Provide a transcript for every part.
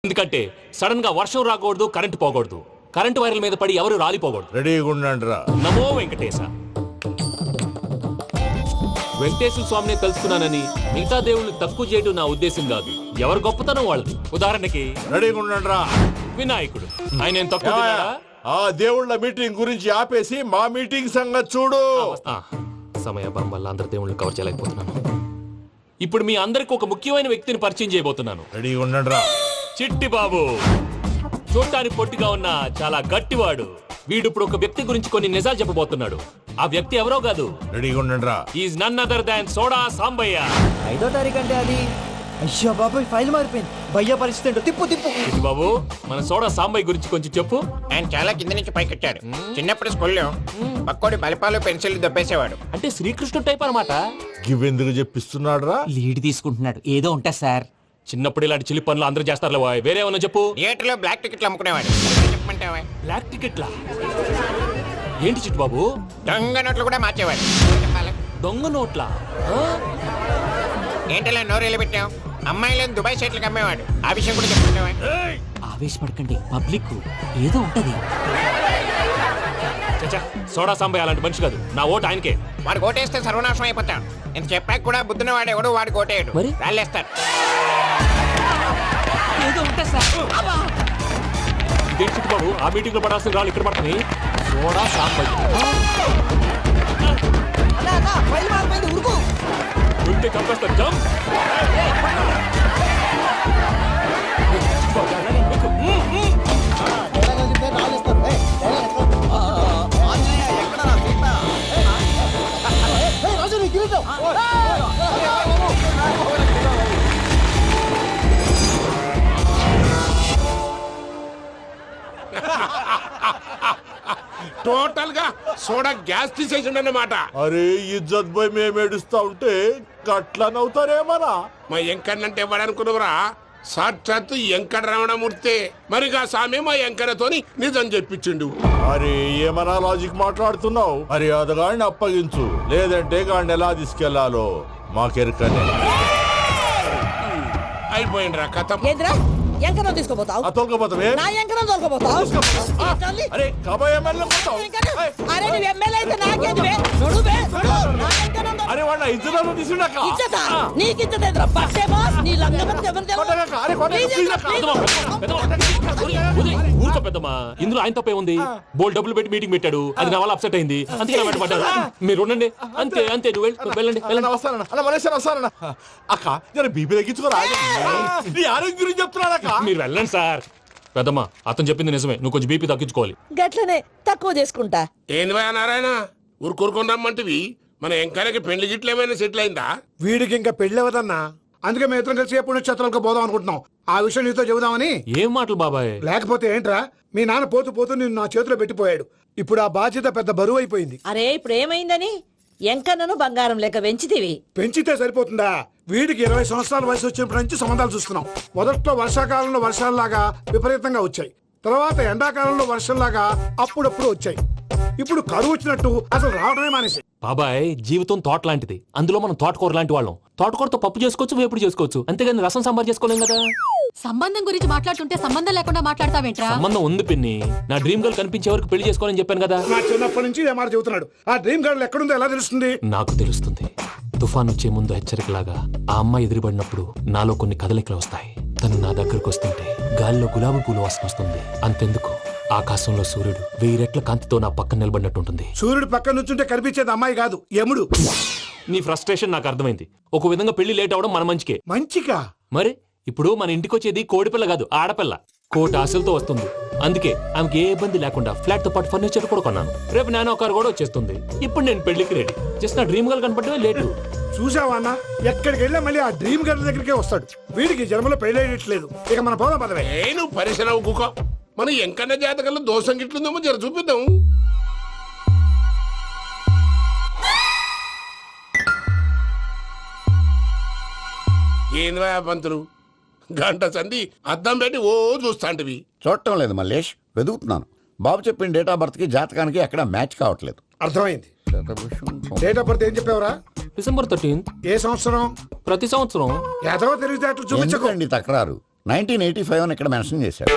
ఎందుకంటే సడన్ గా వర్షం రాకూడదు, కరెంటు పోకూడదు, కరెంటు వైర్ల మీద పడి ఎవరు రాలిపోకూడదు. రెడీగా ఉండండిరా. నమో వెంకటేశ. వెంకటేశ్వర స్వామిని తెలుసుకున్నానని మిగతా దేవుళ్ళు తక్కువ చేయడం నా ఉద్దేశం కాదు. ఎవరు గొప్పతనం వాళ్ళది. ఉదాహరణకి రెడీగా ఉండండిరా. వినాయకుడు, ఆయన ఏం తక్కువ తిన్నాడా? ఆ దేవుళ్ళ మీటింగ్ గురించి ఆపేసి మా మీటింగ్ సంగతి చూడు. సమయాభావం వల్ల అందరి దేవుళ్ళు కవర్ చేయలేకపోతున్నాను. ఇప్పుడు మీ అందరికి ఒక ముఖ్యమైన వ్యక్తిని పరిచయం చేయబోతున్నాను. రెడీగా ఉండండిరా. చిట్టి బాబు. చూడటానికి పొట్టిగా ఉన్న చాలా గట్టివాడు. వీడు ఇప్పుడు ఒక వ్యక్తి గురించి కొన్ని నిజాలు చెప్పబోతున్నాడు. ఆ వ్యక్తి ఎవరో కాదు, రెడీగా ఉండండిరా. Is none other than soda Sambayya. 5వ తారీఖు అంటే అది. అయ్యో బాబాయ్, ఫైల్ మారిపోయింది. భయ్య పరిస్థితి ఏంటో తిప్పు తిప్పు. చిట్టి బాబు, మన సోడా సాంబయ్య గురించి కొంచెం చెప్పు. ఆయన చాలా కింద నుంచి పైకొచ్చాడు. చిన్నప్పుడు స్కూల్లో పక్కోడి బలిపాలు పెన్సిల్ దొబ్బేసేవాడు. అంటే శ్రీకృష్ణుడు టైప్ అనమాట. గివెందుకు చెప్పిస్తున్నాడు రా? లీడ్ తీసుకుంటున్నాడు. ఏదో ఉంటా సార్. చిన్నప్పుడు ఇలాంటి చిలి పనులు అందరూ చేస్తారులే బాయ్. వేరే ఏమన్నా చెప్పు. థియేటర్లో బ్లాక్ టికెట్లు అమ్ముకునేవాడు. చెప్పమంటావా? బ్లాక్ టికెట్లా? ఏంటి చిట్టు బాబు? దొంగ నోట్లు కూడా మార్చేవాడు. చెప్పాలి. దొంగ నోట్లా? ఏంటలా నోరేళ్ళు పెట్టావు? అమ్మాయిలను దుబాయ్ సైట్లకు అమ్మేవాడు. ఆ విషయం కూడా చెప్పమంటావా? ఆవేశపడకండి, పబ్లిక్ ఏదో ఉంటది. చచ్చా, సోడా సాంబయ్య అలాంటి మనిషి కాదు. నా ఓటు ఆయనకే. వాడు ఓటేస్తే సర్వనాశనం అయిపోతాడు. ఇంత చెప్పాక కూడా బుద్ధిన వాడు ఎవడు వాడికి ఓటేయడు. మరి? రాళ్ళేస్తాడు. ఏదో ఉంటా సార్. ఏంటి చిట్టు బాబు, ఆ మీటింగ్ లో పడాల్సిన రాళ్ళు ఇక్కడ పడుతుంది. సోడా సాంబయ్య ఫైల్ మారిపోయింది, ఉరుకు. ఉంటే చంపేస్తారు. జంప్. టోటల్ గా సోడా గ్యాస్ తీసేసిండు అన్నమాట. అరే ఇజ్జత్ పోయి మేము ఏడుస్తా ఉంటే గట్లా నవ్వుతారేమరా? మా ఎంకన్నంటే ఎవడనుకున్నావురా? సాక్షాత్తు ఎంకట రమణమూర్తి. మరిగా సామె మా ఎంకన్నతోని నిజం చెప్పించిండు. అరే ఏమన్నా లాజిక్ మాట్లాడుతున్నావు? అరే అదగాడిని అప్పగించు, లేదంటే గాడిని ఎలా తీసుకెళ్లాలో మాకెరకనే. అయిపోయిండ్రా కథ. ఏంద్రా ఎంకరం తీసుకోపోతావు? తొలకపోతావే? నా ఎంకరం తోలుకోపోతావు? అరే కాబోయే ఎమ్మెల్యే పోతావు. అరే నువ్వు ఎమ్మెల్యే అయితే నాకేది బే? నడు బే, నడు. నా ఎంకరం తోలు- అరే వాడిన ఇజ్జత్ తీసుకున్నాక ఇచ్చతా? నీకు ఇచ్చదేంద్రా? బస్సే బాస్, నీ లంగమతి ఎవరు తెలుసు? ఊరుకో పెద్దమ్మా, ఇందులో ఆయన తప్పే ఉంది. బోల్ డబ్బులు పెట్టి మీటింగ్ పెట్టాడు, అది నా వల్ల అప్సెట్ అయింది, అందుకే నా వెంట పడ్డాడు. మీరు ఉండండి. అంతే అంతే, నువ్వు వెళ్ళండి వెళ్ళండి. వస్తానన్నా అలా మలేషియా వస్తానన్నా. అక్క జర బీపీ తగ్గించుకోరా. నీ ఆరోగ్యం గురించి చెప్తున్నాడు అక్క. మీరు వెళ్ళండి సార్. పెద్దమ్మా, అతను చెప్పింది నిజమే. నువ్వు కొంచెం బీపీ తగ్గించుకోవాలి. గట్లనే తక్కువ చేసుకుంటా. ఏంది భయ నారాయణ, ఊరుకోరుకొని రమ్మంటివి? మన ఎంకన్నకి పెళ్లి గిట్లు ఏమైనా సెటిల్ అయిందా? వీడికి ఇంకా పెళ్ళవదన్నా. అందుకే మేము ఇద్దరం కలిసి పుణ్యక్షేత్రాలకు పోదాం అనుకుంటున్నాం. ఆ విషయం నీతో చెబుదామని. ఏం మాటలు బాబాయ్? లేకపోతే ఏంట్రా, మీ నాన్న పోతూ పోతూ నిన్ను నా చేతిలో పెట్టిపోయాడు. ఇప్పుడు ఆ బాధ్యత పెద్ద బరువు అయిపోయింది. అరే ఇప్పుడు ఏమైందని? ఎంకన్నను బంగారం లెక్క పెంచితివి. పెంచితే సరిపోతుందా? వీడికి 20 సంవత్సరాల వయసు వచ్చినప్పటి నుంచి సంబంధాలు చూస్తున్నాం. మొదట్లో వర్షాకాలంలో వర్షాలలాగా విపరీతంగా వచ్చాయి. తర్వాత ఎండాకాలంలో వర్షంలాగా అప్పుడప్పుడు వచ్చాయి. ఇప్పుడు కరువు వచ్చినట్టు అసలు రావడమే మానేసి. బాబాయ్, జీవితం తోట లాంటిది. అందులో మనం తోటకూర లాంటి వాళ్ళం. తోటకూరతో పప్పు చేసుకోవచ్చు, వేపుడు చేసుకోవచ్చు, అంతేగాని రసం సాంబార్ చేసుకోలేం కదా. సంబంధం గురించి మాట్లాడుతుంటే సంబంధం లేకుండా మాట్లాడతావేంట్రా? సంబంధం ఉంది పిన్ని. నా డ్రీమ్ గర్ల్ కనిపించే వరకు పెళ్లి చేసుకోవాలని చెప్పాను కదా. నా చిన్నప్పటి నుంచి ఏ మాట చెబుతున్నాడు. ఆ డ్రీమ్ గర్ల్ ఎక్కడుందో ఎలా తెలుస్తుంది? నాకు తెలుస్తుంది. తుఫాన్ వచ్చే ముందు హెచ్చరికలాగా ఆ అమ్మాయి ఎదురుపడినప్పుడు నాలో కొన్ని కదలికలు వస్తాయి. తను నా దగ్గరకు వస్తుంటే గాలిలో గులాబీ పూలు వాసన వస్తుంది. అంతెందుకు, ఆకాశంలో సూర్యుడు 1000 రెట్ల కాంతితో నా పక్కన నిలబడినట్టుంటుంది. సూర్యుడు పక్కన నుంచుంటే కనిపించేది అమ్మాయి కాదు, యముడు. నీ ఫ్రస్ట్రేషన్ నాకు అర్థమైంది. ఒక విధంగా పెళ్లి లేట్ అవడం మన మంచికే. మంచిగా? మరి ఇప్పుడు మన ఇంటికి వచ్చేది కోడిపిల్ల కాదు, ఆడపిల్ల. కోటి ఆశలతో వస్తుంది. అందుకే ఆమెకి ఏ ఇబ్బంది లేకుండా ఫ్లాట్ తో పాటు ఫర్నిచర్ కూడా కొన్నాను. రేపు నానో కారు కూడా వచ్చేస్తుంది. ఇప్పుడు నేను పెళ్లికి రెడీ. జస్ట్ నా డ్రీమ్ గర్ల్ కనపడమే లేటు. చూసావా అన్న, ఎక్కడికి వెళ్ళా మళ్ళీ ఆ డ్రీమ్ గర్ల్ దగ్గరికే వస్తాడు. వీడికి జన్మలో పెళ్ళేయట్లేదు. ఇక మన పోదాం పదవే. నేను పరిశ్రమ కుక. మన ఎంకన్న జాతకంలో దోషం గిట్లుందేమో జర చూపిద్దాం. ఏంది భయ పంతులు, గంట సంధి అద్దం పెట్టి ఓ చూస్తాంటివి. చూడటం లేదు మల్లేష్, వెతుకుతున్నాను. బాబు చెప్పిన డేట్ ఆఫ్ బర్త్ కి జాతకానికి ఎక్కడ మ్యాచ్ కావట్లేదు. అర్థమైంది. డేట్ ఆఫ్ బర్త్ ఏం చెప్పావురా? December 13th. ఏ సంవత్సరం? ప్రతి సంవత్సరం. ఎదవ తెలివితేటలు చూపించకండి ఎందుకండి తక్రారు? 1985 అని ఇక్కడ మెన్షన్ చేశాడు.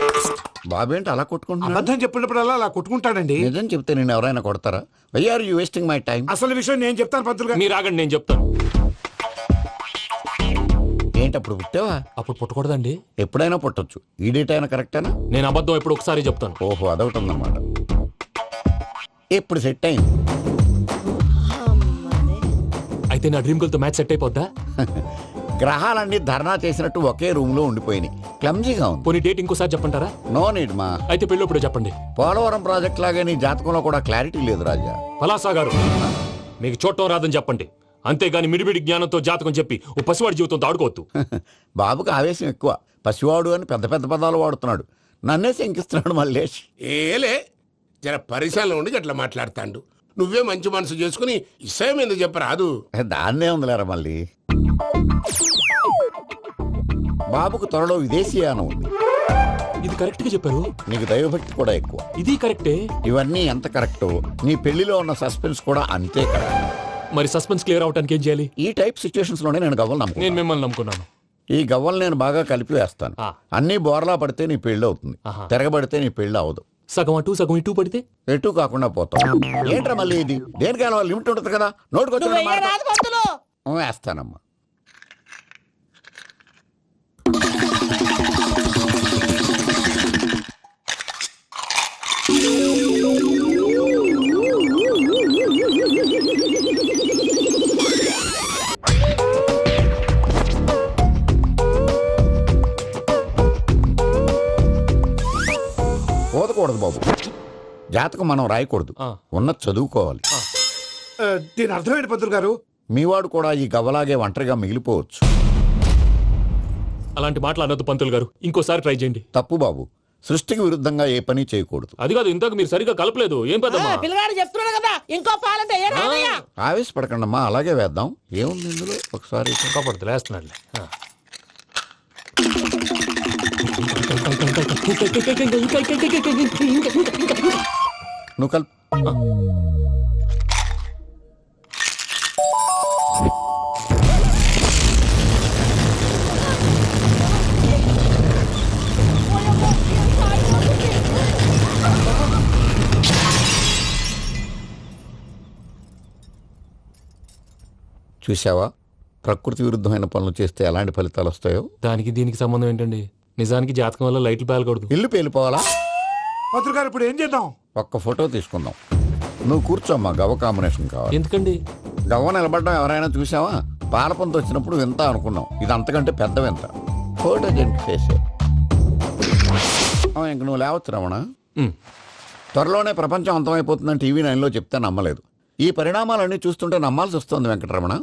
బాబు ఏంటి అలా కొట్టుకుంటున్నాడు? అబద్ధం చెప్పినప్పుడల్లా అలా కొట్టుకుంటాడండి. నిజం చెప్తే నేను ఎవరైనా కొడతారా? Why are you wasting my time? అసలు విషయం నేను చెప్తాను పంతులు గారు. మీరు ఆగండి, నేను చెప్తాను. ఏంటి అప్పుడు పుట్టావా? అప్పుడు పుట్టకూడదండి. ఎప్పుడైనా పుట్టొచ్చు. ఈ డేట్ అయినా కరెక్టేనా? నేను అబద్ధం ఎప్పుడు ఒకసారి చెప్తాను. ఓహో, అదొకటి ఉందన్నమాట. ఇప్పుడు సెట్ అయింది. అయితే నా డ్రీమ్ గర్ల్ తో మ్యాచ్ సెట్ అయిపోద్దా? గ్రహాలన్నీ ధర్నా చేసినట్టు ఒకే రూమ్ లో ఉండిపోయినాయి. క్లమ్జీగా ఉంది. పోనీ డేట్ ఇంకోసారి చెప్పంటారా? నో నీడ్ మా. అయితే పెళ్ళప్పుడు చెప్పండి. పోలవరం ప్రాజెక్ట్ లాగే నీ జాతకంలో కూడా క్లారిటీ లేదు రాజా. పలాసా గారు, మీకు చూడటం రాదని చెప్పండి. అంతేగాని మిడిమిడి జ్ఞానంతో జాతకం చెప్పి ఓ పసివాడి జీవితంతో ఆడుకోవద్దు. బాబుకి ఆవేశం ఎక్కువ. పసివాడు అని పెద్ద పెద్ద పదాలు వాడుతున్నాడు. నన్నే శంకిస్తున్నాడు మల్లేష్. ఏలే జర పరిశ్రమలో ఉండి అట్లా మాట్లాడతాండు. నువ్వే మంచి మనసు చేసుకుని ఇష్టం ఎందుకు చెప్పరాదు? దాన్నే ఉందిలేరా మళ్ళీ. బాబుకు త్వరలో విదేశీయానం ఉంది. ఇది కరెక్ట్ గా చెప్పారు. నీకు దైవభక్తి కూడా ఎక్కువ. ఇది కరెక్టే. ఇవన్నీ ఎంత కరెక్టో నీ పెళ్లిలో ఉన్న సస్పెన్స్ కూడా అంతే కరెక్ట్. మరి సస్పెన్స్ క్లియర్ అవడానికి ఏం చేయాలి? ఈ టైప్ సిచ్యువేషన్స్ లోనే నేను గవ్వలు నేను నమ్ముకున్నాను. మిమ్మల్ని నమ్ముకున్నాను. ఈ గవ్వలు నేను బాగా కలిపి వేస్తాను. అన్ని బోర్లా పడితే నీ పెళ్లి అవుతుంది. తిరగబడితే నీ పెళ్లి అవదు. సగం అటు సగం ఇటు పడితే ఎటు కాకుండా పోతాం. ఏంట్రా మళ్ళీ ఇది? దేనికైనా లిమిట్ ఉంటుంది కదా. నువ్వు వెయ్యరాదు నోటుకొచ్చి పంతులు. వేస్తానమ్మా. పోదకూడదు బాబు. జాతకం మనం రాయకూడదు. ఉన్నది చదువుకోవాలి. దీని అర్థం ఏంటి పంతులు గారు? మీవాడు కూడా ఈ గవ్వలాగే ఒంటరిగా మిగిలిపోవచ్చు. అలాంటి మాటలు అనొద్దు పంతులు గారు. ఇంకోసారి ట్రై చేయండి. తప్పు బాబు. సృష్టికి విరుద్ధంగా ఏ పని చేయకూడదు. అది కాదు, ఇంతకు మీరు సరిగా కలపలేదు. ఏం పెద్దమ్మా? పిల్లగాడు చెప్తున్నాడు కదా, ఇంకో పాలంటే ఏ రాదయ్యా. ఆవేశపడకండమ్మా, అలాగే వేద్దాం. ఏముంది ఇందులో? ఒకసారి కాపాడుతు లేస్తున్నాడు. నువ్వు కల్. చూసావా, ప్రకృతి విరుద్ధమైన పనులు చేస్తే ఎలాంటి ఫలితాలు వస్తాయో. దానికి దీనికి సంబంధం ఏంటండి? నిజానికి జాతకం వల్ల లైట్లు పేలకూడదు. ఇల్లు పేలిపోవాలా? పంతులు గారు ఇప్పుడు ఏం చేద్దాం? ఒక్క ఫోటో తీసుకుందాం. నువ్వు కూర్చోమ్మా. గవ్వ కాంబినేషన్ కావాలి. ఎందుకండి? గవ్వ నిలబడ్డం ఎవరైనా చూసావా? పాలపంత వచ్చినప్పుడు వింత అనుకున్నాం. ఇది అంతకంటే పెద్ద వింత. ఫోటో జెంట్ చేసే ఇంక నువ్వు లేవచ్చు రమణ. త్వరలోనే ప్రపంచం అంతమైపోతుందని టీవీ 9లో చెప్తే నమ్మలేదు. ఈ పరిణామాలన్నీ చూస్తుంటే నమ్మాల్సి వస్తుంది వెంకటరమణ.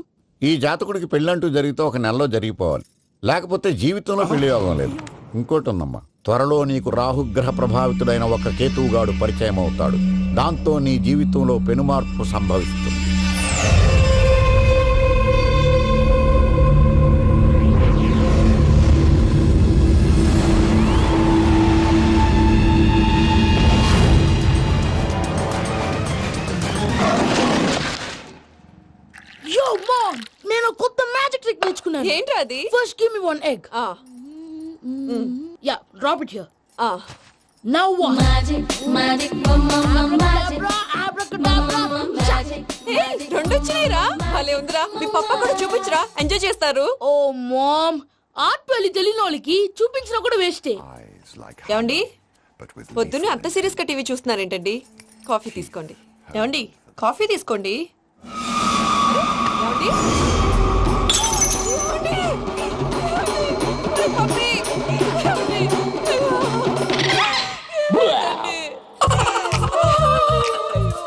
ఈ జాతకుడికి పెళ్ళంటూ జరిగితే ఒక నెలలో జరిగిపోవాలి. లేకపోతే జీవితంలో పెళ్లి యోగం లేదు. ఇంకోటి ఉందమ్మా, త్వరలో నీకు రాహుగ్రహ ప్రభావితుడైన ఒక కేతువుగాడు పరిచయం అవుతాడు. దాంతో నీ జీవితంలో పెనుమార్పు సంభవిస్తుంది. యో మామ్, నేను కొత్త మ్యాజిక్ ట్రిక్ నేర్చుకున్నాను. ఏంటి అది? First give me one egg. Yeah, drop it here. Now what? magic, రెండు వచ్చినాయిరా. భలే ఉందిరా. మీ పప్ప కూడా చూపించరా, ఎంజాయ్ చేస్తారు. ఓ మామ్, ఆర్ట్ పెళ్లి తెలియని వాళ్ళకి చూపించినా కూడా వేస్టే. ఏమండి, పొద్దున్నే అంత సీరియస్ గా టీవీ చూస్తున్నారేంటండి? కాఫీ తీసుకోండి. ఏమండి, కాఫీ తీసుకోండి. ఏమండి? కాఫీ.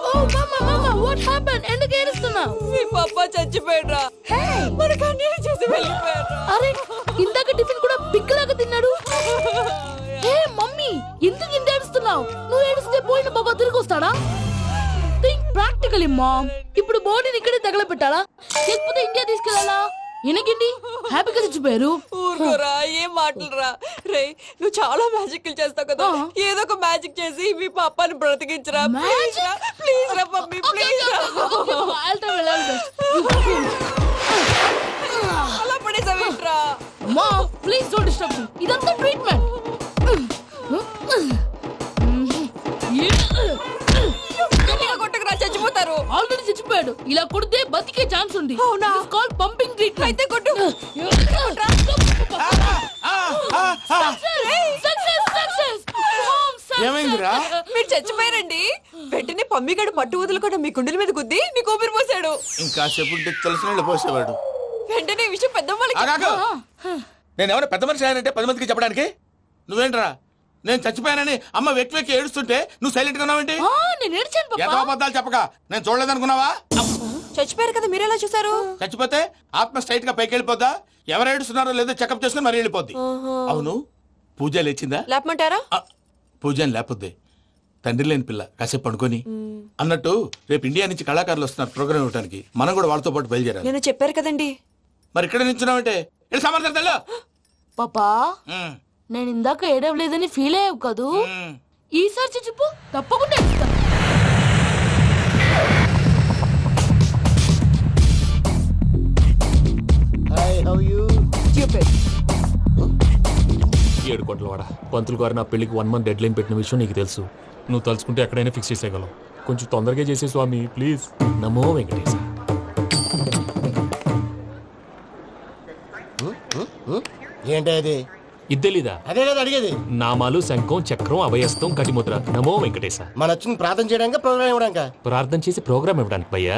ఓ మమ్మ మమ్మ, వాట్ హ్యాపెండ్? ఎందుకు ఏడుస్తున్నావు? మీ పప్ప చచ్చిపోయాడ్రా. మనకు అన్యాయం చేసి వెళ్ళిపోయాడ్రా. అరే, ఇందాక టిఫిన్ కూడా పిక్కలాగా తిన్నాడు. హే మమ్మీ, ఎందుకు ఇంత ఏడుస్తున్నావు? నువ్వు ఏడిస్తే పోయిన బాబా తిరిగి వస్తాడా? Think practically mom. ఇప్పుడు బాడీని ఇక్కడే తగలబెట్టాలా, లేకపోతే ఇండియా తీసుకెళ్లాలా? ఎనకండి హ్యాపీగా చచ్చిపోయారు. ఊరుకోరా, ఏం మాటలురా. రే, నువ్వు చాలా మ్యాజిక్ చేస్తావు కదా, ఏదో ఒక మ్యాజిక్ చేసి మీ పాపాని బ్రతికించరా. ప్లీజ్ రా మమ్మీ, ప్లీజ్ రా. I'll try my best. అలా పడేసావేంట్రా? మా ప్లీజ్ డోంట్ డిస్టర్బ్ మీ. ఇదంతా ట్రీట్మెంట్. గట్టిగా కొట్టకురా, చచ్చిపోతారు. ఆల్రెడీ చచ్చిపోయాడు. ఇలా కొడితే బతికే ఛాన్స్ ఉంది. అవునా? Call pumping treatment. అయితే కొట్టు. ఏమైందిరా? మీరు చచ్చిపోయారండి. వెంటనే పమ్మిగాడు పట్టు వదులుకుండా మీ గుండెల మీద గుద్ది నీకు ఊపిరి పోసాడు. ఇంకా చెప్పు తెలిసిన పోసేవాడు. వెంటనే ఈ విషయం పెద్దవాళ్ళకి నేను ఎవరైనా పెద్ద మనిషి ఆయనంటే 10 మందికి చెప్పడానికి నువ్వేంట్రా? నేను చచ్చిపోయానని అమ్మ వెక్కి వెక్కి ఏడుస్తుంటే నువ్వు సైలెంట్ గా ఉన్నావేంటి? నేను ఏడ్చాను ఏదో పాపా. అబద్ధాలు చెప్పక నేను చూడలేదనుకున్నావా? చచ్చిపోయారు కదా, మీరెలా చూసారు? చచ్చిపోతే ఆత్మ స్ట్రైట్ గా పైకి వెళ్ళిపోద్దా? ఎవరు ఏడుస్తున్నారో లేదో చెకప్ చేసుకుని మరీ వెళ్ళిపోద్ది. అవును, పూజ లేచిందా? లేపమంటారా? పూజ అని లేకపోద్ది. తండ్రి లేని పిల్ల కాసేపు పడుకొని అన్నట్టు రేపు ఇండియా నుంచి కళాకారులు వస్తున్నారు ప్రోగ్రామ్ ఇవ్వడానికి. మనం కూడా వాళ్ళతో పాటు బయలుదేరాలి. నేను చెప్పారు కదండి. మరి ఇక్కడ నిల్చున్నావంటే వెళ్ళి సమర్థతల్లో. పాపా నేను ఇందాక ఏడవలేదని ఫీల్ అయ్యావు కదూ. ఈసారి చచ్చిపో, తప్పకుండా ఏడుస్తా. ఏడు కోట్ల వాడ పంతులు గారు నా పెళ్లికి 1 month డెడ్ లైన్ పెట్టిన విషయం నీకు తెలుసు. నువ్వు తలుచుకుంటే ఎక్కడైనా ఫిక్స్ చేసేయగలవు. కొంచెం తొందరగా చేసే స్వామి ప్లీజ్. నమో వెంకటేశ. ఏంటి అది? ఇది తెలీదా? అదే కదా అడిగేది. నామాలు, శంఖం, చక్రం, అభయస్తం, కటిముద్ర. నమో వెంకటేశ. మన వచ్చింది ప్రార్థన చేయడానికి, ప్రోగ్రామ్ ఇవ్వడానికి. ప్రార్థన చేసి ప్రోగ్రామ్ ఇవ్వడానికి భయ్యా.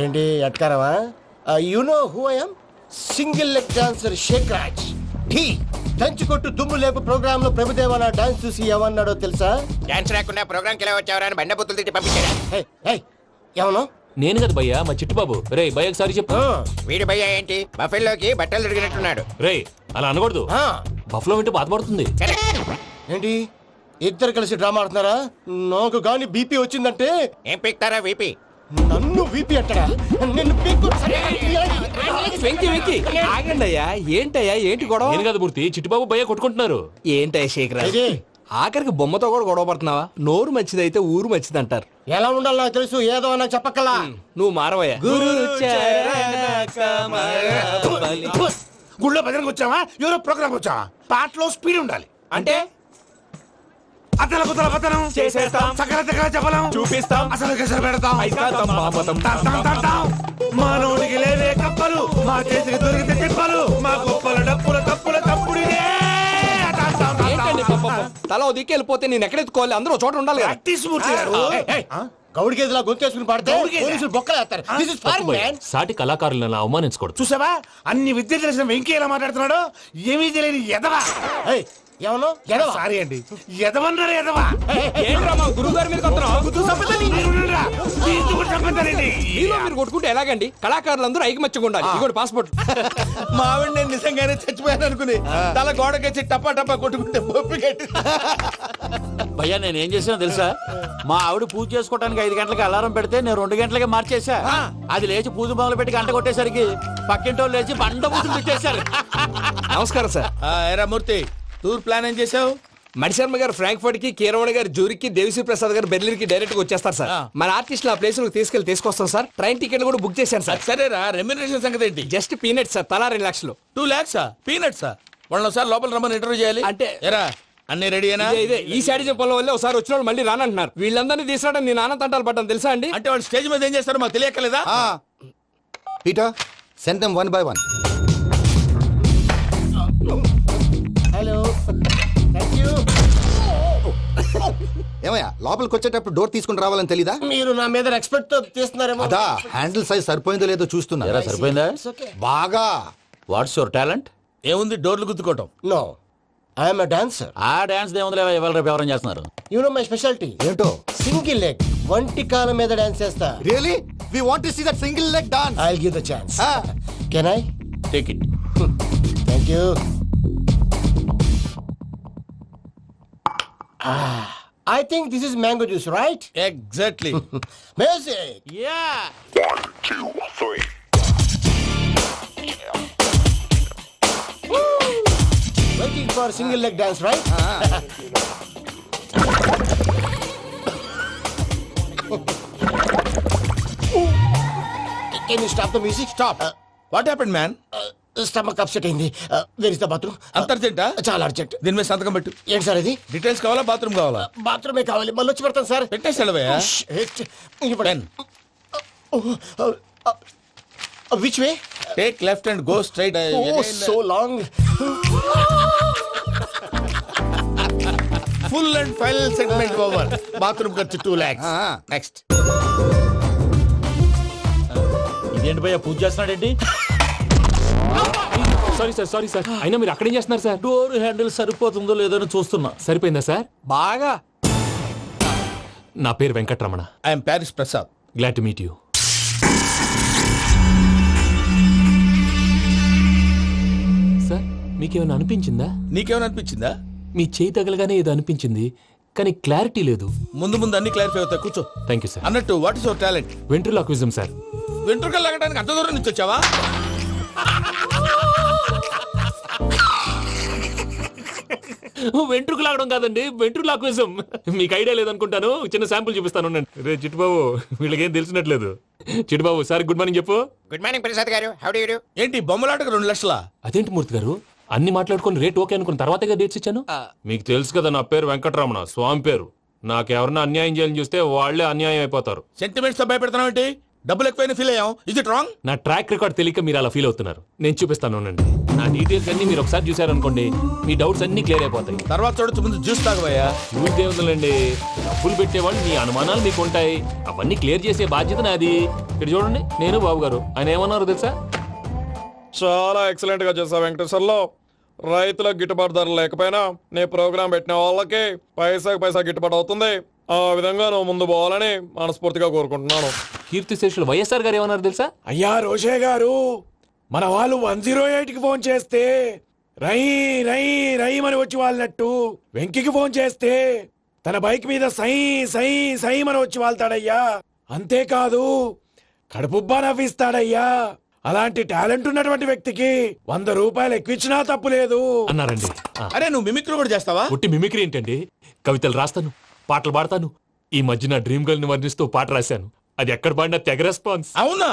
ఏంటి ఎట్కారమా? You know who I am? Single leg dancer Sheikh Raj. టీ దంచుకొట్టు దుమ్ము లేపు ప్రోగ్రామ్ లో ప్రభుదేవ నా డాన్స్ చూసి ఏమన్నాడో తెలుసా? డాన్స్ రాకుండా ప్రోగ్రామ్కి ఎలా వచ్చావరా అని బండ బుద్ధులు తిట్టి పంపించాడు. ఏమను? నేను కదా భయ్యా, మా చిట్టుబాబు. రే భయ్య ఒకసారి చెప్పు. వీడి భయ్య ఏంటి బఫెల్లోకి బట్టలు తిరిగినట్టున్నాడు. రే అలా అనకూడదు. బఫ్లో వింటే బాధపడుతుంది. ఏంటి ఇద్దరు కలిసి డ్రామా ఆడుతున్నారా? నాకు గాని బీపీ వచ్చిందంటే ఏం పీక్తారా వీపీ? నన్ను బీపీ అంటారా? నిన్ను పీక్కు. వెంకి వెంకి ఆగండి అయ్యా. ఏంటయ్యా ఏంటి గొడవ? నేను కదా మూర్తి, చిట్టుబాబు భయ్య కొట్టుకుంటున్నారు. ఏంటయ్యా శేఖర్, ఆఖరికి బొమ్మతో కూడా గొడవ పడుతున్నావా? నోరు మంచిదైతే ఊరు మంచిది అంటారు. ఎలా ఉండాలి నాకు తెలుసు, ఏదో నాకు చెప్పక్కలా. నువ్వు మారవయ్యా. గుళ్ళో భజనకు వచ్చావా? ఎవరో ప్రోగ్రామ్ వచ్చావా? పాటలో స్పీడ్ ఉండాలి. అంటే అతల కుతల పతనం చేసేస్తాం, సకల దగ్గర చెప్పలేం, చూపిస్తాం, అసలు గసలు పెడతాం, ఐకాంతం, పాపతం. మానవుడికి లేవే కప్పలు, మా చేతికి దొరికితే తిప్పలు, మా గొప్పల డప్పుల తప్పుల తప్పుడిదే. ఏంటండి పాపం? తల ఓ దిక్కు వెళ్ళిపోతే నేను ఎక్కడెత్తుకోవాలి? అందరూ ఒక చోట ఉండాలి కదా. మూర్తి గారు గౌడికి ఎదులా గొంతేసుకుని పాడితే పోలీసులు బొక్కలు వేస్తారు. This is foreign, man. సాటి కళాకారులను అవమానించకూడదు. చూసావా అన్ని విద్య తెలిసిన వెంకీ ఎలా మాట్లాడుతున్నాడు? ఏమీ తెలియని ఎదవా. ఏమను? ఎదవా? సారీ అండి, ఎదవన్నారు ఎదవా. ఏంట్రా మా గురువు గారి మీద మీరు కొట్టుకుంటే ఎలాగండి? కళాకారులందరూ ఐకమత్యంగా ఉండాలి. ఇదిగోండి పాస్పోర్ట్. మా ఆవిడ నేను నిజంగానే చచ్చిపోయాను అనుకుని తల గోడకొచ్చి టపా టపా కొట్టుకుంటే బొప్పి కట్టి. భయ్యా నేనేం చేసానో తెలుసా? మా ఆవిడ పూజ చేసుకోవడానికి 5 గంటలకి అలారం పెడితే నేను 2 గంటలకి మార్చేసా. అది లేచి పూజ మొదలు పెట్టి గంట కొట్టేసరికి పక్కింటి వాళ్ళు లేచి బండ పూజలు పెట్టేశారు. నమస్కారం సార్. ఎరా మూర్తి, టూర్ ప్లాన్ ఏం చేసావు? మణిశర్మ గారు ఫ్రాంక్ఫర్ట్ కి, కీరవాణి గారు జూరిక్, దేవిశ్రీ ప్రసాద్ గారు బెర్లిన్ కి డైరెక్ట్ గా వచ్చేస్తారు సార్. మన ఆర్టిస్ట్ ఆ ప్లేస్ తీసుకొస్తాం సార్. ట్రైన్ టికెట్ కూడా బుక్ చేశాను సార్. సరేరా, రెమ్యూనరేషన్ సంగతి ఏంటి? జస్ట్ పీనట్ సార్, తలా 2 లక్షలు. 2 lakhs పీనట్సా? వాళ్ళని ఒకసారి లోపల రమ్మని ఇంటర్వ్యూ చేయాలి. అంటే ఎరా అన్ని రెడీనా? ఇదే ఈ సైడ్ చెప్పడం వల్ల ఒకసారి వచ్చిన వాళ్ళు మళ్ళీ రానంటున్నారు. వీళ్ళందరినీ తీసుకురావడం నేను నాన్న తంటాలు పడ్డాను తెలుసా అండి. అంటే వాళ్ళు స్టేజ్ మీద ఏం చేస్తారో మాకు తెలియక్కలేదా? Peter send them 1 by 1. Hello, thank you. ఏమయ్యా లోపలికి వచ్చేటప్పుడు డోర్ తీసుకుని రావాలని తెలీదా? మీరు నా మీద ఎక్స్పెక్ట్ తో తీస్తున్నారేమో. అదా హ్యాండిల్ సైజ్ సరిపోయిందో లేదో చూస్తున్నా. సరిపోయిందా? బాగా. What's your talent? ఏముంది డోర్లు గుద్దుకోవటం. No, I'm a dancer. ఆ డాన్స్ దేవుందిలే, ఇవాళ రేపు ఎవరైనా చేస్తున్నారు. యు నో మై స్పెషాలిటీ ఏంటో? సింగిల్ లెగ్, వంటి కాలం మీద డాన్స్ చేస్తా. Really we want to see that single leg dance. I will give the chance. Can I take it. Thank you. I think this is mango juice, right? Exactly. Music. Yeah. 1, 2, 3. Waiting for single leg dance, right? Can you stop the music? Stop. What happened man? Stomach upset అయింది. Where is the bathroom? అంత అర్జెంటా? చాలా urgent. దీని మీద సంతకం పెట్టు. ఏంటి sir ఇది? డీటెయిల్స్ కావాలా బాత్రూమ్ కావాలా? బాత్రూమే కావాలి, మళ్ళీ వచ్చి పెడతాను సార్. పెట్టేసి వెళ్ళవయ్యా. Which way? Take left and go straight. So long. Full and final settlement over. Bathroom ఖర్చు 2 lakhs. నెక్స్ట్. ఇదేంటి భయ్యా పూజ చేస్తున్నాడేంటి? సారీ సార్ అయినా మీరు అక్కడేం చేస్తున్నారు సార్? డోర్ హ్యాండిల్ సరిపోతుందో లేదో అని చూస్తున్నా. సరిపోయిందా సార్? బాగా. నా పేరు Venkatramana. I'm Paris Prasad. Glad to meet you. Sir మీకేమైనా అనిపించిందా? నీకేమైనా అనిపించిందా? మీ చేయి తగలగానే ఏదో అనిపించింది, కానీ క్లారిటీ లేదు. ముందు అన్ని క్లారిఫై అవుతాయి, కూర్చో. Thank you sir. అన్నట్టు what is your talent? Ventriloquism sir. వెంట్రుకలు లాగడానికి అంత దూరం నుంచి వచ్చావా? వెంట్రుకు లాగడం కాదండి, వెంట్రులాక్విజం. మీకు ఐడియా లేదనుకుంటాను, చిన్న శాంపుల్ చూపిస్తాను. రే చిట్టుబాబు, వీళ్ళకేం తెలిసినట్లేదు. చిట్టుబాబు సార్ గుడ్ మార్నింగ్ చెప్పు. Good morning Prasad garu. How do you do? ఏంటి బొమ్మలాటకు 2 లక్షలా? అదేంటి మూర్తి గారు, అన్ని మాట్లాడుకుని రేట్ ఓకే అనుకున్న తర్వాతగా డేట్స్ ఇచ్చాను. మీకు తెలుసు కదా నా పేరు వెంకటరమణ, స్వామి పేరు. నాకెవరన్నా అన్యాయం చేయాలని చూస్తే వాళ్లే అన్యాయం అయిపోతారు. సెంటిమెంట్స్ తో భయపెడతావు ఏంటి? డబ్బులు ఎక్కువైనా ఫీల్ అయ్యాం. Is it wrong? నా ట్రాక్ రికార్డ్ తెలియక మీరు అలా ఫీల్ అవుతున్నారు. నేను చూపిస్తాను ఉండండి. నా డీటెయిల్స్ అన్ని మీరు ఒకసారి చూసారనుకోండి, మీ డౌట్స్ అన్ని క్లియర్ అయిపోతాయి. తర్వాత చూడొచ్చు, ముందు జ్యూస్ తాగబోయా. చూస్తే ఉందండి, డబ్బులు పెట్టేవాళ్ళు మీ అనుమానాలు మీకు ఉంటాయి, అవన్నీ క్లియర్ చేసే బాధ్యత నాది. ఇక్కడ చూడండి, నేను బాబు గారు. ఆయన ఏమన్నారు తెలుసా? చాలా ఎక్సలెంట్ గా చేసావు వెంకటేశ్వర్లో. రైతులకు గిట్టుబాటు ధర లేకపోయినా నీ ప్రోగ్రాం పెట్టిన వాళ్ళకి పైసాకి పైసా గిట్టుబాటు అవుతుంది. ఆ విధంగా నువ్వు ముందు పోవాలని మనస్ఫూర్తిగా కోరుకుంటున్నాను. కీర్తి శేషులు వైఎస్ఆర్ గారు ఏమన్నారు తెలుసా? అయ్యా రోషే గారు, మన వాళ్ళు 108కి ఫోన్ చేస్తే రై రై రై అని వచ్చి వాళ్ళనట్టు, వెంకికి ఫోన్ చేస్తే తన బైక్ మీద సై సై సై అని వచ్చి వాళ్తాడయ్యా. అంతేకాదు కడుపుబ్బా నవ్విస్తాడయ్యా. అలాంటి టాలెంట్ ఉన్నటువంటి వ్యక్తికి 100 రూపాయలు ఎక్కువిచ్చినా తప్పు లేదు అన్నారండి. అరే నువ్వు మిమిక్రీ కూడా చేస్తావా? పుట్టి మిమిక్రీ ఏంటండి, కవితలు రాస్తాను, పాటలు పాడతాను. ఈ మధ్య నా డ్రీమ్ గర్ల్ ని వర్ణిస్తూ పాట రాశాను, అది ఎక్కడ పాడినా తెగ రెస్పాన్స్. అవునా?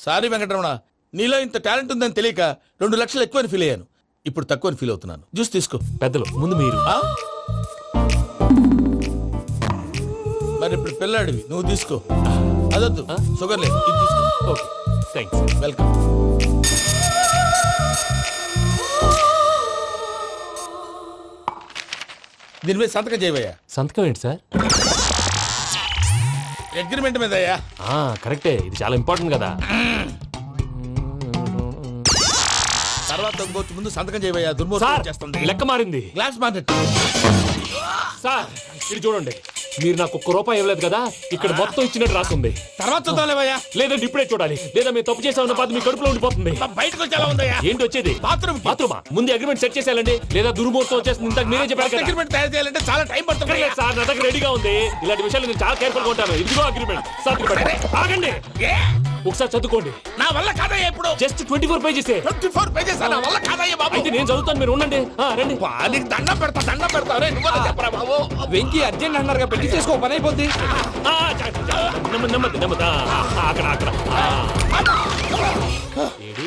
సారీ వెంకటరమణ, నీలో ఇంత టాలెంట్ ఉందని తెలియక 2 లక్షలు ఎక్కువని ఫీల్ అయ్యాను. ఇప్పుడు తక్కువని ఫీల్ అవుతున్నాను. జ్యూస్ తీసుకో. పెద్దలు ముందు మీరు. మరి ఇప్పుడు పిల్లాడివి, నువ్వు తీసుకో. అదొద్దు, షుగర్ లేదు, ఇది తీసుకో. Okay thanks. వెల్కమ్. దీని మీద సంతకం చేయవయ్యా. సంతకం ఏంటి సార్? అగ్రిమెంట్ మీద అయ్యా. కరెక్టే, ఇది చాలా ఇంపార్టెంట్ కదా. తర్వాత ఇంకొచ్చి ముందు సంతకం చేయవయ్యా. దుర్మోహం చేస్తుంది. లెక్క మారింది. Glass market. సార్ ఇది చూడండి, మీరు నాకు 1 రూపాయి ఇవ్వలేదు కదా, ఇక్కడ మొత్తం ఇచ్చినట్టు రాస్తుంది. తర్వాత చూద్దాంలేవయ్యా. లేదంటే ఇప్పుడే చూడాలి, లేదా మేము తప్పు చేసామన్న బాధ మీ కడుపులో ఉండిపోతుంది. బయటకు వచ్చి ఎలా ఉందయ్యా? ఏంటి వచ్చేది? బాత్రూమా? ముందు అగ్రిమెంట్ సెట్ చేసేయాలండి, లేదా దుర్మూర్తం వచ్చేస్తుంది. ఇంతకు మీరే చెప్పారు కదా. అగ్రిమెంట్ తయారు చేయాలంటే చాలా టైం పడుతుంది సార్. నా దగ్గర రెడీగా ఉంది. ఇలాంటి విషయాలు నేను చాలా కేర్ఫుల్ గా ఉంటాను. ఇదిగో అగ్రిమెంట్. ఆగండి, ఒకసారి చదువుకోండి. నా వల్ల కాదయ్యా. ఇప్పుడు జస్ట్ 24 పేజెస్. 24 పేజెస్ నా వల్ల కాదయ్యా బాబు. అయితే నేను చదువుతాను, మీరు ఉండండి. రండి. నీకు దండం పెడతా. చెప్పరా బాబు. వెంకీ అర్జెంట్ అన్నారుగా, పెళ్లి చేసుకో, పని అయిపోద్ది. నెమ్మది అక్కడ. ఏడి